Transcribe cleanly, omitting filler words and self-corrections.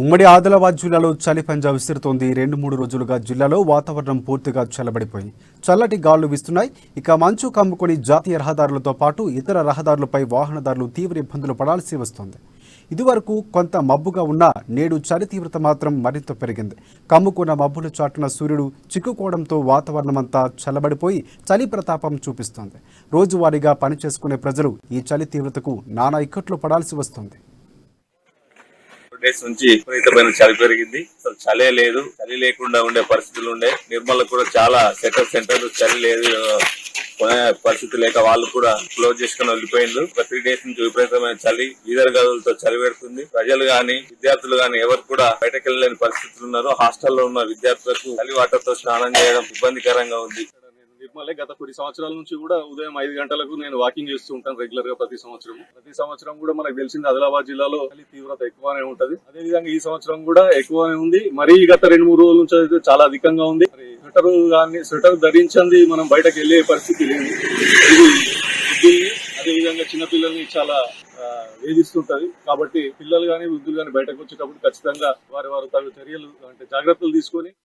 ఉమ్మడి ఆదిలాబాద్ జిల్లాలో చలి పంజా విసురుతోంది. 2-3 రోజులుగా జిల్లాలో వాతావరణం పూర్తిగా చల్లబడిపోయింది. చల్లటి గాలులు వీస్తున్నాయి. ఇక మంచు కమ్ముకొని జాతీయ రహదారులతో పాటు ఇతర రహదారులపై వాహనదారులు తీవ్ర ఇబ్బందులు పడాల్సి వస్తోంది. ఇదివరకు కొంత మబ్బుగా ఉన్నా నేడు చలి తీవ్రత మాత్రం మరింత పెరిగింది. కమ్ముకున్న మబ్బుల చాటున సూర్యుడు చిక్కుకోవడంతో వాతావరణమంతా చల్లబడిపోయి చలి ప్రతాపం చూపిస్తోంది. రోజువారీగా పనిచేసుకునే ప్రజలు ఈ చలి తీవ్రతకు నానా ఇక్కట్లు పడాల్సి వస్తోంది. డేస్ నుంచి విపరీతమైన చలి పెరిగింది. అసలు చలే లేదు, చలి లేకుండా ఉండే పరిస్థితులు ఉండే. నిర్మల్ కూడా చాలా సెంటర్ చలి లేదు కొనే పరిస్థితి లేక వాళ్ళు కూడా క్లోజ్ చేసుకుని వెళ్ళిపోయిండ్రు. ఒక 3 డేస్ నుంచి విపరీతమైన చలి, ఈదర్ గదులతో చలి పెడుతుంది. ప్రజలు గాని విద్యార్థులు గాని ఎవరు కూడా బయటకు వెళ్ళలేని పరిస్థితులు ఉన్నారు. హాస్టల్లో ఉన్న విద్యార్థులకు చలి వాటర్ తో స్నానం చేయడం ఇబ్బందికరంగా ఉంది. నిర్మలే గత 10 సంవత్సరాల నుంచి కూడా ఉదయం 5 గంటలకు నేను వాకింగ్ చేస్తూ ఉంటాను రెగ్యులర్ గా. ప్రతి సంవత్సరం కూడా మనకు తెలిసింది ఆదిలాబాద్ జిల్లాలో చలి తీవ్రత ఎక్కువనే ఉంటది. అదే విధంగా ఈ సంవత్సరం కూడా ఎక్కువనే ఉంది. మరీ గత 2-3 రోజుల నుంచి అయితే చాలా అధికంగా ఉంది. స్వెటర్ ధరించింది మనం బయటకు వెళ్లే పరిస్థితి లేదు. ఇది అదే విధంగా చిన్న పిల్లల్ని చాలా వేధిస్తుంటది. కాబట్టి పిల్లలు గాని వృద్ధులు గాని బయటకు వచ్చేటప్పుడు ఖచ్చితంగా వారి తగు చర్యలు అంటే జాగ్రత్తలు తీసుకొని